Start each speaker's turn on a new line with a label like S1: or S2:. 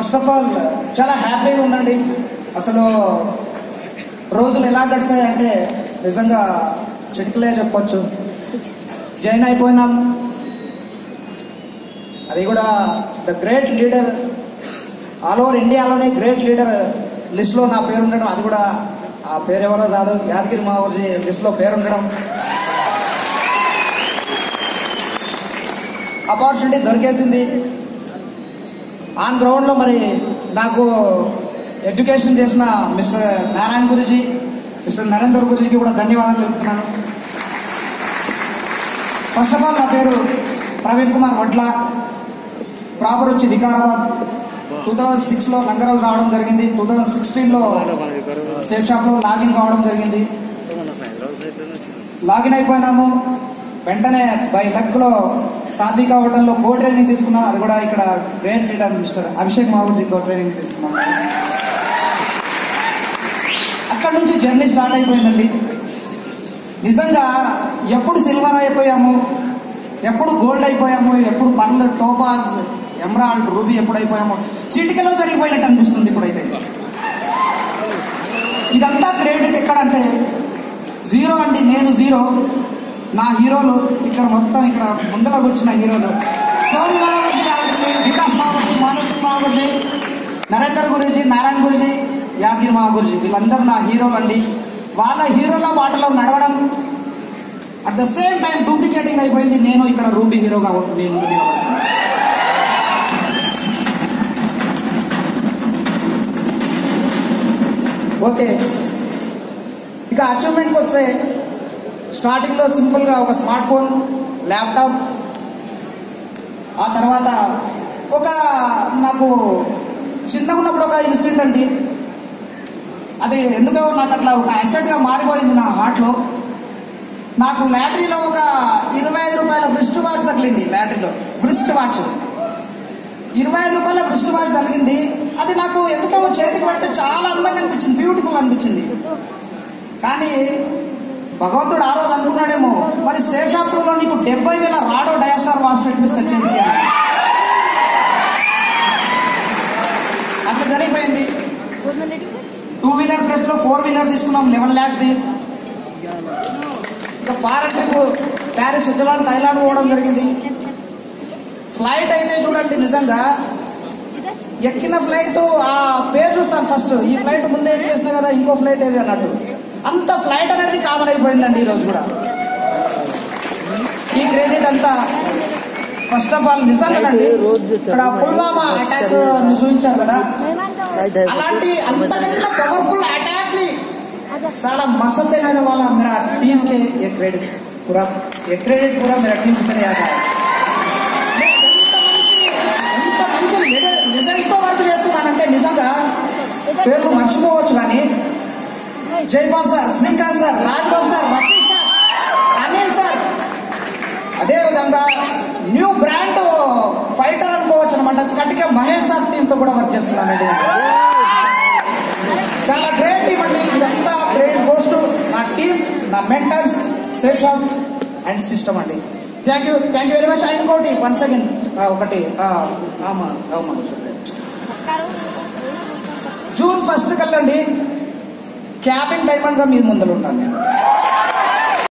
S1: First of all చాలా హ్యాపీగా ఉందండి. అసలు రోజులు ఎలా గడిచాయంటే నిజంగా చిటికలే చెప్పొచ్చు. జాయిన్ అయిపోయినాం, అది కూడా the great leader, all over ఇండియాలోనే గ్రేట్ లీడర్ లిస్ట్లో నా పేరు ఉండడం, అది కూడా ఆ పేరు ఎవరో కాదు, యాదగిరి మావూర్జీ లిస్ట్లో పేరు ఉండడం, ఆపర్చునిటీ దొరికేసింది. ఆన్ గ్రౌండ్లో మరి నాకు ఎడ్యుకేషన్ చేసిన మిస్టర్ నారాయణ గురూజీ, మిస్టర్ నరేందర్ గురూజీకి కూడా ధన్యవాదాలు చెప్తున్నాను. ఫస్ట్ ఆఫ్ ఆల్ నా పేరు ప్రవీణ్ కుమార్ వడ్ల, ప్రాపర్ వచ్చి వికారాబాద్. 2006లో లంగరాజు రావడం జరిగింది. 2016లో సేఫ్ షాప్లో లాగిన్ కావడం జరిగింది. లాగిన్ అయిపోయినాము. వెంటనే బై లక్లో సాత్విక హోటల్లో కో ట్రైనింగ్ తీసుకున్నాం. అది కూడా ఇక్కడ గ్రేట్ లీడర్ మిస్టర్ అభిషేక్ మావూర్జీ కో ట్రైనింగ్ తీసుకున్నాం. అక్కడ నుంచి జర్నీ స్టార్ట్ అయిపోయిందండి. నిజంగా ఎప్పుడు సిల్వర్ అయిపోయాము, ఎప్పుడు గోల్డ్ అయిపోయాము, ఎప్పుడు పర్ల్, టోపాజ్, ఎమరాల్డ్, రూబీ ఎప్పుడు అయిపోయాము, చిటికలో జరిగిపోయినట్టు అనిపిస్తుంది ఇప్పుడైతే. ఇదంతా క్రెడిట్ ఎక్కడంటే జీరో అండి. నేను జీరో, నా హీరోలు ఇక్కడ మొత్తం, ఇక్కడ ముందర కూర్చున్న హీరోలు సోమ్ మావూర్జీ గారికి, వికాస్ మావూర్జీ, మానస్ మావూర్జీ, నరేందర్ గురూజీ, నారాయణ గురూజీ, యాదగిరి మావూర్జీ, వీళ్ళందరూ నా హీరోలు అండి. వాళ్ళ హీరోల బాటలో నడవడం, at the same time duplicating అయిపోయింది. నేను ఇక్కడ రూబీ హీరోగా మీ ముందు నిలబడుతున్నాను. ఓకే, ఇక అచీవ్మెంట్కి వస్తే స్టార్టింగ్లో సింపుల్గా ఒక స్మార్ట్ ఫోన్, ల్యాప్టాప్, ఆ తర్వాత ఒక నాకు చిన్నగా ఉన్నప్పుడు ఒక ఇన్సిడెంట్ అండి. అది ఎందుకో నాకు అట్లా ఒక అసెట్గా మారిపోయింది నా హార్ట్లో. నాకు లాటరీలో ఒక 25 రూపాయల బ్రిస్ట్ వాచ్ తగిలింది. లాటరీలో బ్రిస్ట్ వాచ్ 25 రూపాయల బ్రిస్ట్ వాచ్ తగిలింది. అది నాకు ఎందుకో చేతికి పెడితే చాలా అందంగా అనిపించింది, బ్యూటిఫుల్ అనిపించింది. కానీ భగవంతుడు ఆ రోజు అనుకున్నాడేమో, మరి సేఫ్ షాప్లో నీకు 70,000 రాడో డయాస్టార్ వాచ్ పెట్టిస్తే చేతికి, అట్లా జరిగిపోయింది. 2 వీలర్ ప్లేస్లో 4 వీలర్ తీసుకున్నాం, 11 lakhs. ఇక foreign trip Paris, Switzerland, Thailand పోవడం జరిగింది. ఫ్లైట్ అయితే చూడండి, నిజంగా ఎక్కిన ఫ్లైట్ ఆ పేరు చూస్తాను ఫస్ట్, ఈ ఫ్లైట్ ముందే ఎక్కేసిన కదా, ఇంకో ఫ్లైట్ ఏది అన్నట్టు. అంత ఫ్లైట్ అనేది కామన్ అయిపోయిందండి ఈరోజు కూడా. ఈ క్రెడిట్ అంతా ఫస్ట్ ఆఫ్ ఆల్ నిజంగానండి. ఇక్కడ పుల్వామా అటాక్ చూపించారు కదా, అలాంటి అంతకన్నా పవర్ఫుల్ అటాక్ ని साला मसल देने वाला मेरा टीम के ये क्रेडिट पूरा मेरा टीम को चले जाता है. ఎంత మంచి రిజల్ట్స్ తో వర్క్ చేస్తున్నానంటే నిజంగా పేర్లు మర్చిపోవచ్చు. కానీ Jaipal sir, Srikanth sir, Rajbabu sir, Rafi sir, Anil sir, అదేవిధంగా న్యూ బ్రాండ్ ఫైటర్ అనుకోవచ్చు అనమాట, కటిక మహేష్ సార్ టీంతో కూడా వర్క్ చేస్తున్నానండి. చాలా గ్రేట్ టీమ్ అండి. ఇదంతా క్రెడిట్ గోస్ టు నా టీమ్, నా mentors, safe shop and system అండి. Thank you very much. ఇంకోటి వన్స్ అగైన్ ఒకటి జూన్ 1 కల్లండి క్యాబిన్ డైమండ్ గా మీ ముందర ఉంటాను నేను.